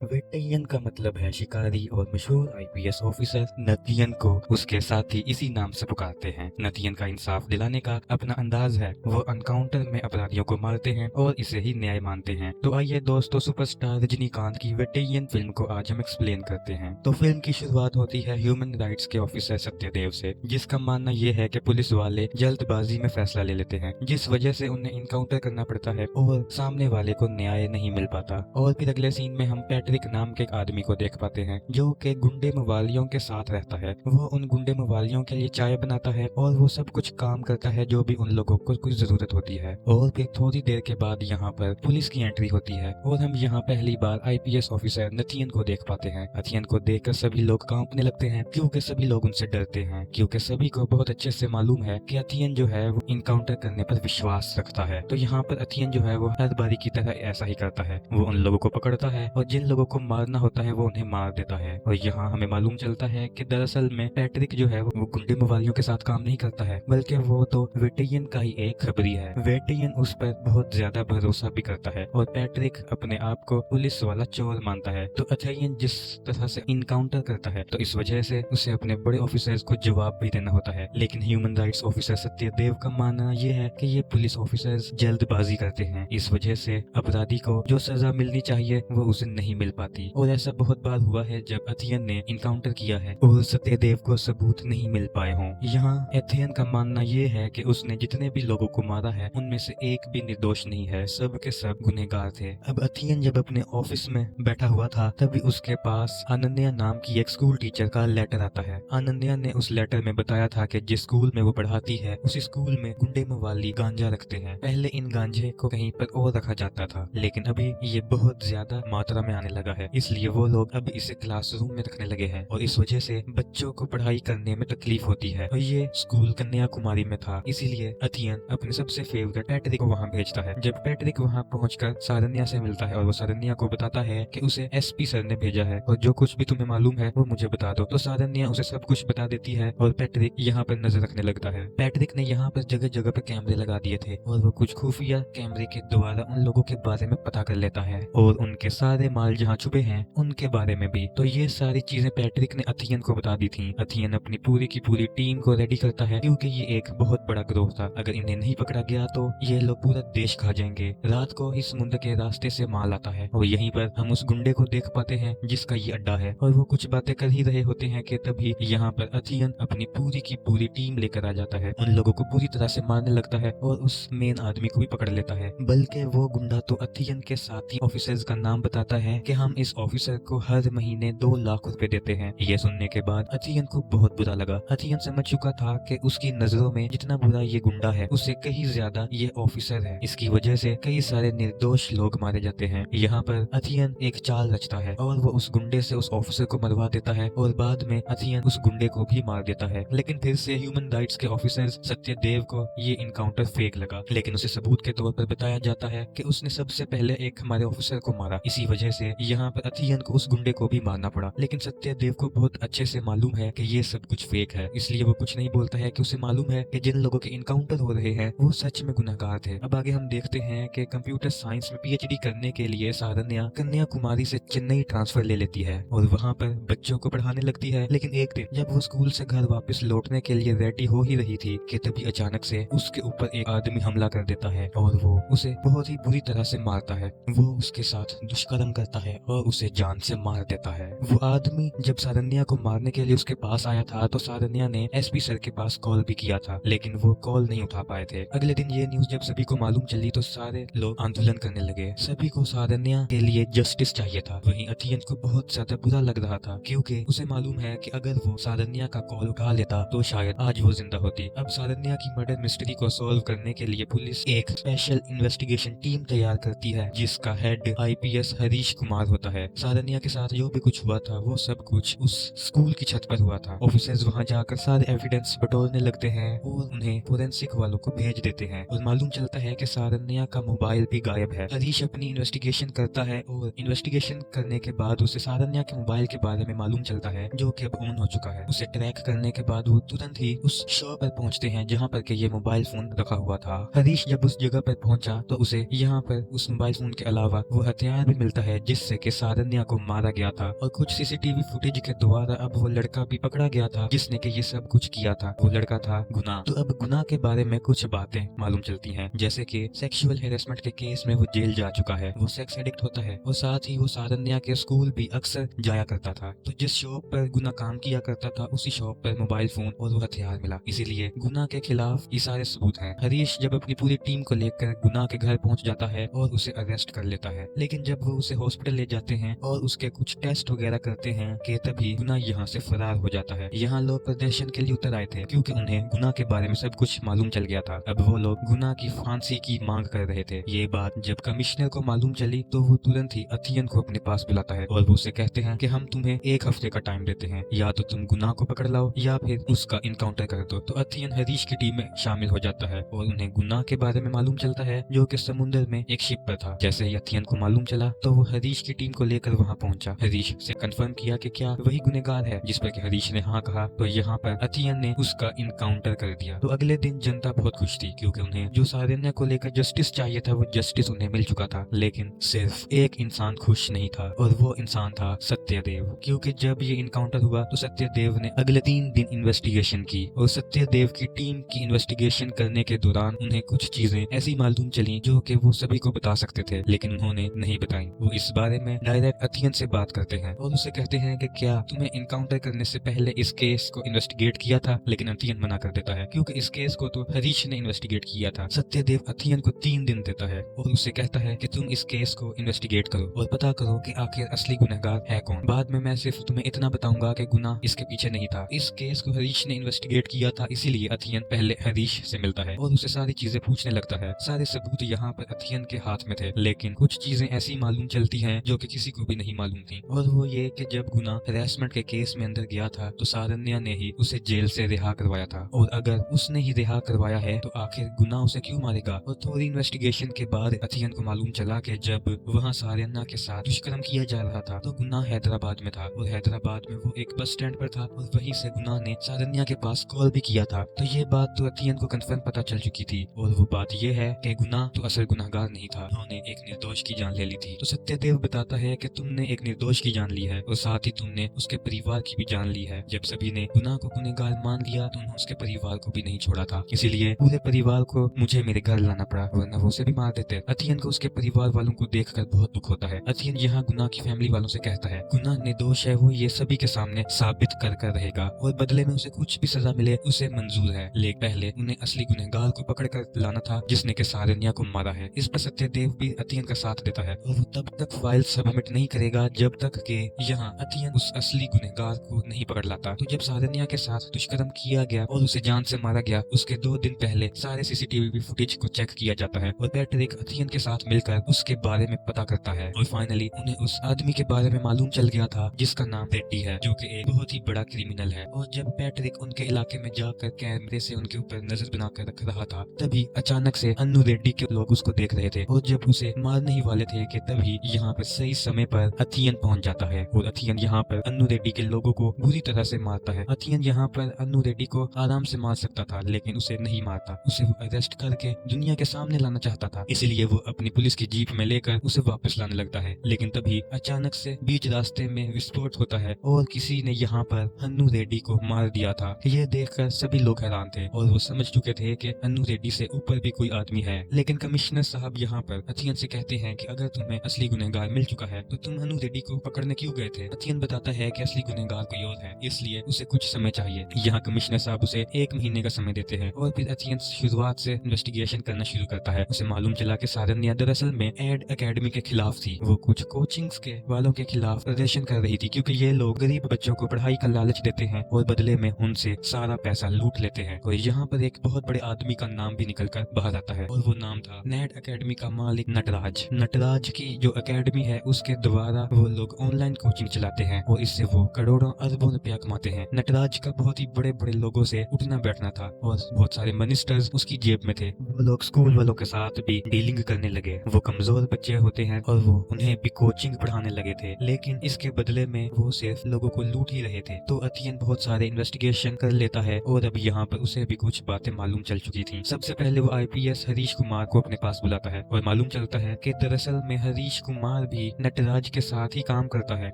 Veteran का मतलब है शिकारी और मशहूर आईपीएस ऑफिसर नतियन को उसके साथी इसी नाम से पुकारते हैं। नतियन का इंसाफ दिलाने का अपना अंदाज है। वो एनकाउंटर में अपराधियों को मारते हैं और इसे ही न्याय मानते हैं। तो आइए दोस्तों, सुपरस्टार रजनीकांत की वेटेरियन फिल्म को आज हम एक्सप्लेन करते हैं। तो फिल्म की शुरुआत होती है ह्यूमन राइट्स के ऑफिसर सत्यदेव से, जिसका मानना यह है कि पुलिस वाले जल्दबाजी में फैसला ले लेते हैं, जिस वजह से उन्हें इनकाउंटर करना पड़ता है और सामने वाले को न्याय नहीं मिल पाता। और फिर अगले सीन में हम पैट्रिक नाम के एक आदमी को देख पाते हैं जो कि गुंडे मवालियों के साथ रहता है। वो उन गुंडे मवालियों के लिए चाय बनाता है और वो सब कुछ काम करता है जो भी उन लोगों को कुछ जरूरत होती है। और फिर थोड़ी देर के बाद यहाँ पर पुलिस की एंट्री होती है और हम यहाँ पहली बार आईपीएस ऑफिसर नथियन को देख पाते हैं। नथियन को देखकर सभी लोग कांपने लगते हैं क्योंकि सभी लोग उनसे डरते हैं, क्योंकि सभी को बहुत अच्छे से मालूम है कि अथियन जो है वो इनकाउंटर करने पर विश्वास रखता है। तो यहाँ पर अथियन जो है वो हर बारी की तरह ऐसा ही करता है। वो उन लोगों को पकड़ता है और जिन लोगों को मारना होता है वो उन्हें मार देता है। और यहाँ हमें मालूम चलता है कि दरअसल में पैट्रिक जो है वो गुंडे मवालियों के साथ काम नहीं करता है, बल्कि वो तो वेटेरियन का ही एक खबरी है। वेटेरियन उस पर बहुत ज्यादा भरोसा भी करता है और पैट्रिक अपने आप को पुलिस वाला चोर मानता है। तो अथियन जिस तरह से इनकाउंटर करता है तो इस वजह से उसे अपने बड़े ऑफिसर्स को जवाब भी देना होता है। लेकिन ह्यूमन राइट्स ऑफिसर सत्यदेव का मानना यह है कि ये पुलिस ऑफिसर्स जल्दबाजी करते हैं, इस वजह से अपराधी को जो सजा मिलनी चाहिए वो उसे नहीं मिल पाती। और ऐसा बहुत बार हुआ है जब अथियन ने इनकाउंटर किया है और सत्यदेव को सबूत नहीं मिल पाए हों। यहाँ अथियन का मानना ये है कि उसने जितने भी लोगों को मारा है उनमें से एक भी निर्दोष नहीं है, सब के सब गुनहगार थे। अब अथियन जब अपने ऑफिस में बैठा हुआ था तभी उसके पास अनन्या नाम की एक स्कूल टीचर का लेटर आता है। अनन्या ने उस लेटर में बताया था कि जिस स्कूल में वो पढ़ाती है उसी स्कूल में गुंडे मवाली गांजा रखते हैं। पहले इन गांजे को कहीं पर और रखा जाता था, लेकिन अभी ये बहुत ज्यादा मात्रा में आने लगा है, इसलिए वो लोग अब इसे क्लासरूम में रखने लगे हैं और इस वजह से बच्चों को पढ़ाई करने में तकलीफ होती है। और ये स्कूल कन्याकुमारी में था, इसीलिए अथियन अपने सबसे फेवरेट पैट्रिक को वहाँ भेजता है। जब पैट्रिक वहाँ पहुंचकर सारन्या से मिलता है और वो सारन्या को बताता है कि उसे एसपी सर ने भेजा है और जो कुछ भी तुम्हें मालूम है वो मुझे बता दो, तो सारन्या उसे सब कुछ बता देती है और पैट्रिक यहाँ पर नजर रखने लगता है। पैट्रिक ने यहाँ पर जगह जगह पर कैमरे लगा दिए थे और वो कुछ खुफिया कैमरे के द्वारा उन लोगों के बारे में पता कर लेता है और उनके सारे माल जहाँ छुपे हैं उनके बारे में भी। तो ये सारी चीजें पैट्रिक ने अथियन को बता दी थी। अथियन अपनी पूरी की पूरी टीम को रेडी करता है क्योंकि ये एक बहुत बड़ा ग्रोह था, अगर इन्हें नहीं पकड़ा गया तो ये लोग पूरा देश खा जाएंगे। रात को ही समुद्र के रास्ते से माल आता है और यहीं पर हम उस गुंडे को देख पाते हैं जिसका ये अड्डा है और वो कुछ बातें कर ही रहे होते हैं कि तभी यहाँ पर अथियन अपनी पूरी की पूरी टीम लेकर आ जाता है, उन लोगों को पूरी तरह से मारने लगता है और उस मेन आदमी को भी पकड़ लेता है। बल्कि वो गुंडा तो अथियन के साथी ऑफिसर्स का नाम बताता है कि हम इस ऑफिसर को हर महीने 2 लाख रुपए देते हैं। ये सुनने के बाद अथियन को बहुत बुरा लगा। अथियन समझ चुका था कि उसकी नजरों में जितना बुरा ये गुंडा है उससे कहीं ज्यादा ये ऑफिसर है, इसकी वजह से कई सारे निर्दोष लोग मारे जाते हैं। यहाँ पर अथियन एक चाल रचता है और वो उस गुंडे से उस ऑफिसर को मरवा देता है और बाद में अथियन उस गुंडे को भी मार देता है। लेकिन फिर से ह्यूमन राइट्स के ऑफिसर सत्यदेव को ये इनकाउंटर फेक लगा, लेकिन उसे सबूत के तौर पर बताया जाता है कि उसने सबसे पहले एक हमारे ऑफिसर को मारा, इसी वजह से यहाँ पर अथियन को उस गुंडे को भी मारना पड़ा। लेकिन सत्यदेव को बहुत अच्छे से मालूम है कि ये सब कुछ फेक है, इसलिए वो कुछ नहीं बोलता है कि उसे मालूम है कि जिन लोगों के इनकाउंटर हो रहे हैं वो सच में गुनहगार थे। अब आगे हम देखते हैं कि कंप्यूटर साइंस में पीएचडी करने के लिए सारन्या कन्याकुमारी से चेन्नई ट्रांसफर ले लेती है और वहाँ पर बच्चों को पढ़ाने लगती है। लेकिन एक दिन जब वो स्कूल से घर वापस लौटने के लिए रेडी हो ही रही थी कि तभी अचानक से उसके ऊपर एक आदमी हमला कर देता है और वो उसे बहुत ही बुरी तरह से मारता है। वो उसके साथ दुष्कर्म करता है और उसे जान से मार देता है। वो आदमी जब सारन्या को मारने के लिए उसके पास आया था तो सारन्या ने एसपी सर के पास कॉल भी किया था, लेकिन वो कॉल नहीं उठा पाए थे। अगले दिन ये न्यूज जब सभी को मालूम चली तो सारे लोग आंदोलन करने लगे। सभी को सारन्या के लिए जस्टिस चाहिए था। वहीं अथियन को बहुत ज्यादा बुरा लग रहा था क्योंकि उसे मालूम है कि अगर वो सारन्या का कॉल उठा लेता तो शायद आज वो जिंदा होती। अब सारन्या की मर्डर मिस्ट्री को सॉल्व करने के लिए पुलिस एक स्पेशल इन्वेस्टिगेशन टीम तैयार करती है जिसका हेड आईपीएस हरीश कुमार होता है। सारन्या के साथ जो भी कुछ हुआ था वो सब कुछ उस स्कूल की छत पर हुआ था। ऑफिसर्स वहां जाकर सारे एविडेंस बटोरने लगते हैं और उन्हें फोरेंसिक वालों को भेज देते हैं और मालूम चलता है कि सारन्या का मोबाइल भी गायब है। हरीश अपनी इन्वेस्टिगेशन करता है और इन्वेस्टिगेशन करने के बाद उसे सारन्या के मोबाइल के बारे में मालूम चलता है जो कि अब ऑन हो चुका है। उसे ट्रैक करने के बाद वो तुरंत ही उस शॉप पर पहुंचते हैं जहां पर के ये मोबाइल फोन रखा हुआ था। हरीश जब उस जगह पर पहुंचा तो उसे यहाँ पर उस मोबाइल फोन के अलावा वो हथियार भी मिलता है जिससे जिससे कि सारन्या को मारा गया था, और कुछ सीसीटीवी फुटेज के द्वारा अब वो लड़का भी पकड़ा गया था जिसने कि ये सब कुछ किया था। वो लड़का था गुना। तो अब गुना के बारे में कुछ बातें मालूम चलती हैं, जैसे कि सेक्सुअल हेरेसमेंट के केस में वो जेल जा चुका है, वो सेक्स एडिक्ट होता है, और साथ ही वो सारन्या के स्कूल भी अक्सर जाया करता था। तो जिस शॉप पर गुना काम किया करता था उसी शॉप पर मोबाइल फोन और वो हथियार मिला, इसीलिए गुना के खिलाफ ये सारे सबूत हैं। हरीश जब अपनी पूरी टीम को लेकर गुना के घर पहुंच जाता है और उसे अरेस्ट कर लेता है, लेकिन जब वो उसे हॉस्पिटल ले जाते हैं और उसके कुछ टेस्ट वगैरह करते हैं कि तभी गुना यहाँ से फरार हो जाता है। यहाँ लोग प्रदर्शन के लिए उतर आए थे क्योंकि उन्हें गुना के बारे में सब कुछ मालूम चल गया था। अब वो लोग गुना की फांसी की मांग कर रहे थे। ये बात जब कमिश्नर को मालूम चली तो वो तुरंत ही अथियन को अपने पास बुलाता है और वो उसे कहते हैं कि हम तुम्हें 1 हफ्ते का टाइम देते हैं, या तो तुम गुना को पकड़ लाओ या फिर उसका इनकाउंटर कर दो। तो अथियन हरीश की टीम में शामिल हो जाता है और उन्हें गुना के बारे में मालूम चलता है जो कि समुद्र में एक शिप पर था। जैसे ही अथियन को मालूम चला तो वो हरीश की टीम को लेकर वहाँ पहुंचा। हरीश से कंफर्म किया कि क्या वही गुनहगार है, जिस पर कि हरीश ने हाँ कहा। तो यहाँ पर अथियन ने उसका इनकाउंटर कर दिया। तो अगले दिन जनता बहुत खुश थी क्योंकि उन्हें जो सारन्या को लेकर जस्टिस चाहिए था वो जस्टिस उन्हें मिल चुका था। लेकिन सिर्फ एक इंसान खुश नहीं था और वो इंसान था सत्यदेव, क्योंकि जब ये इनकाउंटर हुआ तो सत्यदेव ने अगले 3 दिन इन्वेस्टिगेशन की और सत्यदेव की टीम की इन्वेस्टिगेशन करने के दौरान उन्हें कुछ चीजें ऐसी मालूम चली जो कि वो सभी को बता सकते थे लेकिन उन्होंने नहीं बताई। वो इस बारे में डायरेक्ट अथियन से बात करते हैं और उसे कहते हैं कि क्या तुम्हें इनकाउंटर करने से पहले इस केस को इन्वेस्टिगेट किया था, लेकिन अथियन मना कर देता है क्योंकि इस केस को तो हरीश ने इन्वेस्टिगेट किया था। सत्यदेव अथियन को 3 दिन देता है और उसे कहता है कि तुम इस केस को इन्वेस्टिगेट करो और पता करो कि आखिर असली गुनहगार है कौन। बाद में मैं सिर्फ तुम्हें इतना बताऊंगा कि गुनाह इसके पीछे नहीं था। इस केस को हरीश ने इन्वेस्टिगेट किया था, इसीलिए अथियन पहले हरीश से मिलता है और उसे सारी चीजें पूछने लगता है। सारे सबूत यहाँ पर अथियन के हाथ में थे, लेकिन कुछ चीजें ऐसी मालूम चलती हैं जो कि किसी को भी नहीं मालूम थी, और वो ये कि जब गुना हरासमेंट के केस में अंदर गया था तो सारन्या ने ही उसे जेल से रिहा करवाया था, और अगर उसने ही रिहा करवाया है तो आखिर गुना उसे क्यों मारेगा। और थोड़ी इन्वेस्टिगेशन के बाद अथियन को मालूम चला कि जब वहाँ सारन्या के साथ दुष्कर्म किया जा रहा था तो गुना हैदराबाद में था, और हैदराबाद में वो एक बस स्टैंड पर था और वहीं से गुना ने सारन्या के पास कॉल भी किया था। तो ये बात तो अथियन को कंफर्म पता चल चुकी थी, और वो बात ये है कि गुना तो असल गुनहगार नहीं था, उन्होंने एक निर्दोष की जान ले ली थी। तो सत्यदेव बताता है कि तुमने एक निर्दोष की जान ली है और साथ ही तुमने उसके परिवार की भी जान ली है। जब सभी ने गुना को गुनहगार मान लिया तो उन्होंने उसके परिवार को भी नहीं छोड़ा था, इसीलिए पूरे परिवार को मुझे मेरे घर लाना पड़ा, वरना वो उसे भी मार देते। अथियन को उसके परिवार वालों को देखकर बहुत दुख होता है। अथियन यहाँ गुना की फैमिली वालों से कहता है गुना निर्दोष है, वो ये सभी के सामने साबित कर रहेगा और बदले में उसे कुछ भी सजा मिले उसे मंजूर है, लेकिन पहले उन्हें असली गुनहगार को पकड़ कर लाना था जिसने के सारन्या को मारा है। इस पर सत्यदेव भी अथियन का साथ देता है और वो तब तक फाइल सबमिट नहीं करेगा जब तक के यहाँ अथियन उस असली गुनहगार को नहीं पकड़ लाता। तो जब सारन्या के साथ दुष्कर्म किया गया और उसे जान से मारा गया, उसके 2 दिन पहले सारे सीसीटीवी फुटेज को चेक किया जाता है और पैट्रिक अथियन के साथ मिलकर उसके बारे में पता करता है, और फाइनली उन्हें उस आदमी के बारे में मालूम चल गया था जिसका नाम रेड्डी है, जो कि एक बहुत ही बड़ा क्रिमिनल है। और जब पैट्रिक उनके इलाके में जाकर कैमरे से उनके ऊपर नजर बनाकर रख रहा था, तभी अचानक से अन्नू रेड्डी के लोग उसको देख रहे थे, और जब उसे मारने ही वाले थे कि तभी यहाँ पर सही समय पर अथियन पहुंच जाता है और अथियन यहाँ पर अन्नू रेड्डी के लोगों को बुरी तरह से मारता है। अथियन यहाँ पर अन्नू रेड्डी को आराम से मार सकता था, लेकिन उसे नहीं मारता, उसे वो अरेस्ट करके दुनिया के सामने लाना चाहता था, इसलिए वो अपनी पुलिस की जीप में लेकर उसे वापस लाने लगता है। लेकिन तभी अचानक से बीच रास्ते में विस्फोट होता है और किसी ने यहाँ पर अन्नू रेड्डी को मार दिया था। ये देखकर सभी लोग हैरान थे और वो समझ चुके थे कि अन्नू रेड्डी से ऊपर भी कोई आदमी है। लेकिन कमिश्नर साहब यहाँ पर अथियन से कहते हैं कि अगर तुम्हें असली गुनहगार मिल चुका है तो तुम अन्नू रेड्डी को पकड़ने क्यों गए थे। अथियन बताता है कि असली गुनहगार कोई और है, इसलिए उसे कुछ समय चाहिए। यहाँ कमिश्नर साहब उसे 1 महीने का समय देते हैं और फिर अथियन शुरुआत से इन्वेस्टिगेशन करना शुरू करता है। उसे मालूम चला कि सारन्या दरअसल में एड एकेडमी के खिलाफ थी, वो कुछ कोचिंग्स के वालों के खिलाफ प्रदर्शन कर रही थी क्योंकि ये लोग गरीब बच्चों को पढ़ाई का लालच देते हैं और बदले में उनसे सारा पैसा लूट लेते हैं। और यहाँ पर एक बहुत बड़े आदमी का नाम भी निकल कर बाहर आता है और वो नाम था नेट एकेडमी का मालिक नटराज। नटराज की जो एकेडमी है उसके द्वारा वो लोग ऑनलाइन कोचिंग चलाते हैं और इससे वो करोड़ों अरबों रुपया कमाते हैं। नटराज का बहुत ही बड़े बड़े लोगों से उठना बैठना था और बहुत सारे मिनिस्टर्स उसकी जेब में थे। वो लोग स्कूल वालों के साथ भी डीलिंग करने लगे। वो कमजोर बच्चे होते हैं और वो उन्हें भी कोचिंग पढ़ाने लगे थे, लेकिन इसके बदले में वो सिर्फ लोगों को लूट ही रहे थे। तो अथियन बहुत सारे इन्वेस्टिगेशन कर लेता है और अब यहाँ पर उसे भी कुछ बातें मालूम चल चुकी थी। सबसे पहले वो IPS हरीश कुमार को अपने पास बुलाता है और मालूम चलता है कि दरअसल में हरीश कुमार भी भी नटराज के साथ ही काम करता है।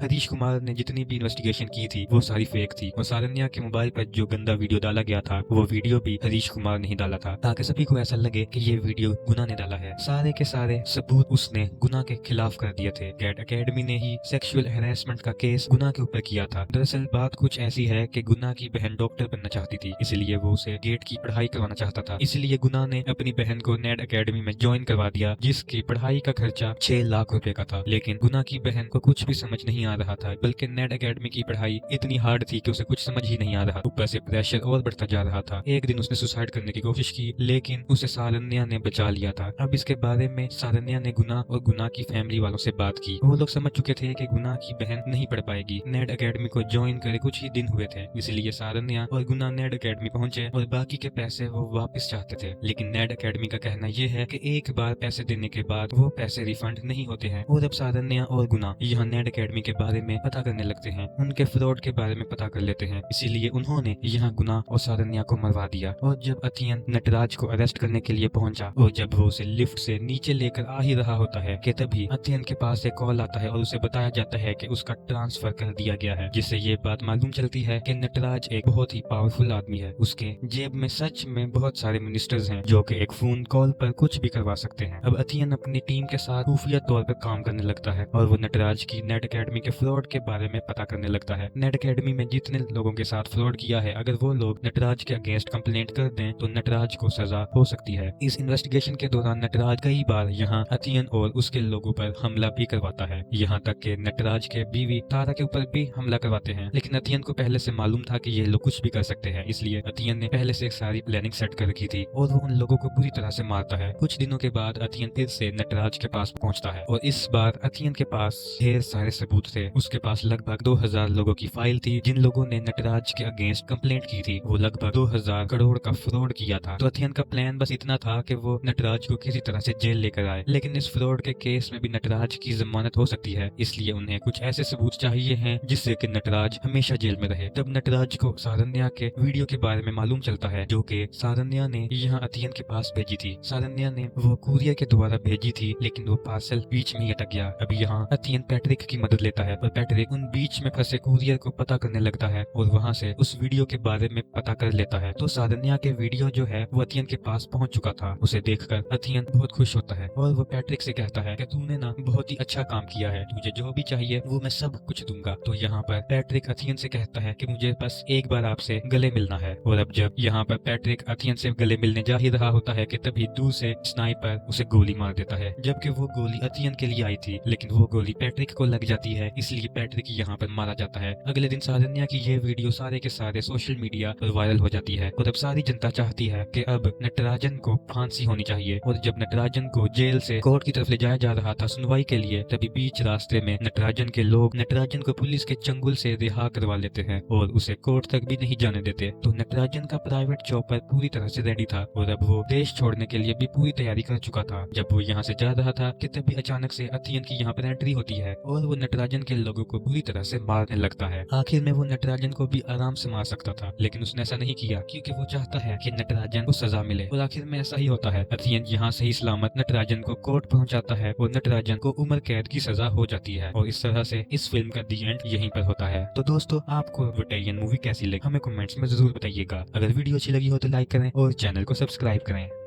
हरीश कुमार ने जितनी भी इन्वेस्टिगेशन की थी वो सारी फेक थी और सारन्या के मोबाइल पर जो गंदा वीडियो डाला गया था वो वीडियो भी हरीश कुमार ने ही डाला था, ताकि सभी को ऐसा लगे कि ये वीडियो गुना ने डाला है। सारे के सारे सबूत उसने गुना के खिलाफ कर दिए थे। गेट एकेडमी ने ही सेक्सुअल हैरेसमेंट का केस गुना के ऊपर किया था। दरअसल बात कुछ ऐसी है कि गुना की बहन डॉक्टर बनना चाहती थी, इसलिए वो उसे गेट की पढ़ाई करवाना चाहता था। इसलिए गुना ने अपनी बहन को नेड एकेडमी में ज्वाइन करवा दिया, जिसकी पढ़ाई का खर्चा 6 लाख रुपए का था। लेकिन गुना की बहन को कुछ भी समझ नहीं आ रहा था, बल्कि नेड एकेडमी की पढ़ाई इतनी हार्ड थी कि उसे कुछ समझ ही नहीं आ रहा। ऊपर से प्रेशर और बढ़ता जा रहा था। एक दिन उसने सुसाइड करने की कोशिश की, लेकिन उसे सारन्या ने बचा लिया था। अब इसके बारे में सारन्या ने गुना और गुना की फैमिली वालों से बात की। वो लोग समझ चुके थे कि गुना की बहन नहीं पढ़ पाएगी। नेड एकेडमी को ज्वाइन करे कुछ ही दिन हुए थे, इसलिए सारन्या और गुना नेड एकेडमी पहुंचे और बाकी के पैसे वो वापस चाहते थे। लेकिन नेड एकेडमी का कहना यह है कि एक बार पैसे देने के बाद वो पैसे रिफंड नहीं होते हैं। और अब सारन्या और गुना यहाँ नेड एकेडमी के बारे में पता करने लगते हैं, उनके फ्रॉड के बारे में पता कर लेते हैं। इसीलिए उन्होंने यहाँ गुना और सारन्या को मरवा दिया। और जब अथियन नटराज को अरेस्ट करने के लिए पहुंचा और जब वो उसे लिफ्ट से नीचे लेकर आ ही रहा होता है कि तभी अथियन के पास एक कॉल आता है और उसे बताया जाता है कि उसका ट्रांसफर कर दिया गया है, जिससे ये बात मालूम चलती है कि नटराज एक बहुत ही पावरफुल आदमी है। उसके जेब में सच में बहुत सारे मिनिस्टर्स हैं जो कि एक फोन कॉल पर कुछ भी करवा सकते हैं। अब अथियन अपनी टीम के साथ खुफिया तौर पर काम करने लगता है और वो नटराज की नेट एकेडमी के फ्रॉड के बारे में पता करने लगता है। नेट एकेडमी में जितने लोगों के साथ फ्रॉड किया है, अगर वो लोग नटराज के अगेंस्ट कंप्लेंट कर दें तो नटराज को सजा हो सकती है। इस इन्वेस्टिगेशन के दौरान नटराज कई बार यहाँ अथियन और उसके लोगों पर हमला भी करवाता है, यहाँ तक कि नटराज के बीवी तारा के ऊपर भी हमला करवाते हैं। लेकिन अथियन को पहले से मालूम था कि ये लोग कुछ भी कर सकते हैं, इसलिए अथियन ने पहले से एक सारी प्लानिंग सेट कर रखी थी और वो उन लोगों को पूरी तरह से मारता है। कुछ दिनों के बाद अथियन फिर से नटराज के पास पहुंचता है और इस बार अथियन के पास ढेर सारे सबूत थे। उसके पास लगभग 2000 लोगों की फाइल थी जिन लोगों ने नटराज के अगेंस्ट कंप्लेंट की थी। वो लगभग 2000 करोड़ का फ्रॉड किया था। तो अथियन का प्लान बस इतना था कि वो नटराज को किसी तरह से जेल लेकर आए। लेकिन इस फ्रॉड के केस में भी नटराज की जमानत हो सकती है, इसलिए उन्हें कुछ ऐसे सबूत चाहिए हैं जिससे कि नटराज हमेशा जेल में रहे। तब नटराज को सारन्या के वीडियो के बारे में मालूम चलता है जो कि सारन्या ने यहाँ अथियन के पास भेजी थी। सारन्या ने वो कुरियर के द्वारा भेजी थी, लेकिन वो पार्सल बीच में ही अटक गया। अब यहाँ अथियन पैट्रिक की मदद लेता है और पैट्रिक उन बीच में फंसे कुरियर को पता करने लगता है और वहाँ से उस वीडियो के बारे में पता कर लेता है। तो सारन्या के वीडियो जो है वो अथियन के पास पहुंच चुका था। उसे देखकर अथियन बहुत खुश होता है और वो पैट्रिक से कहता है कि तूने ना बहुत ही अच्छा काम किया है, तुझे जो भी चाहिए वो मैं सब कुछ दूंगा। तो यहाँ पर पैट्रिक अथियन से कहता है कि मुझे बस एक बार आपसे गले मिलना है। और अब जब यहाँ पर पैट्रिक अथियन से गले मिलने जा ही रहा होता है कि तभी दूर से स्नाइपर उसे गोली मार देता है, जबकि वो गोली अथियन के लिए आई थी, लेकिन वो गोली पैट्रिक को लग जाती है, इसलिए पैट्रिक यहाँ पर मारा जाता है। अगले दिन सारन्या की ये वीडियो सारे के सारे सोशल मीडिया पर वायरल हो जाती है और अब सारी जनता चाहती है कि अब नटराजन को फांसी होनी चाहिए। और जब नटराजन को जेल से कोर्ट की तरफ ले जाया जा रहा था सुनवाई के लिए, तभी बीच रास्ते में नटराजन के लोग नटराजन को पुलिस के चंगुल से रिहा करवा लेते हैं और उसे कोर्ट तक भी नहीं जाने देते। तो नटराजन का प्राइवेट चॉपर पूरी तरह से रेडी था और अब वो देश छोड़ने के लिए भी पूरी तैयारी कर चुका था। जब वो यहाँ से जा रहा था कि तभी अचानक से अथियन की यहाँ पर एंट्री होती है और वो नटराजन के लोगों को बुरी तरह से मारने लगता है। आखिर में वो नटराजन को भी आराम से मार सकता था, लेकिन उसने ऐसा नहीं किया क्योंकि वो चाहता है कि नटराजन को सजा मिले। और आखिर में ऐसा ही होता है। अथियन यहाँ से ही सलामत नटराजन को कोर्ट पहुँचाता है और नटराजन को उम्र कैद की सजा हो जाती है और इस तरह से इस फिल्म का दी एंड यहीं पर होता है। तो दोस्तों, आपको वटेरियन मूवी कैसी लगी हमें कमेंट्स में जरूर बताइएगा। अगर वीडियो अच्छी लगी हो तो लाइक करें और चैनल को सब्सक्राइब करें।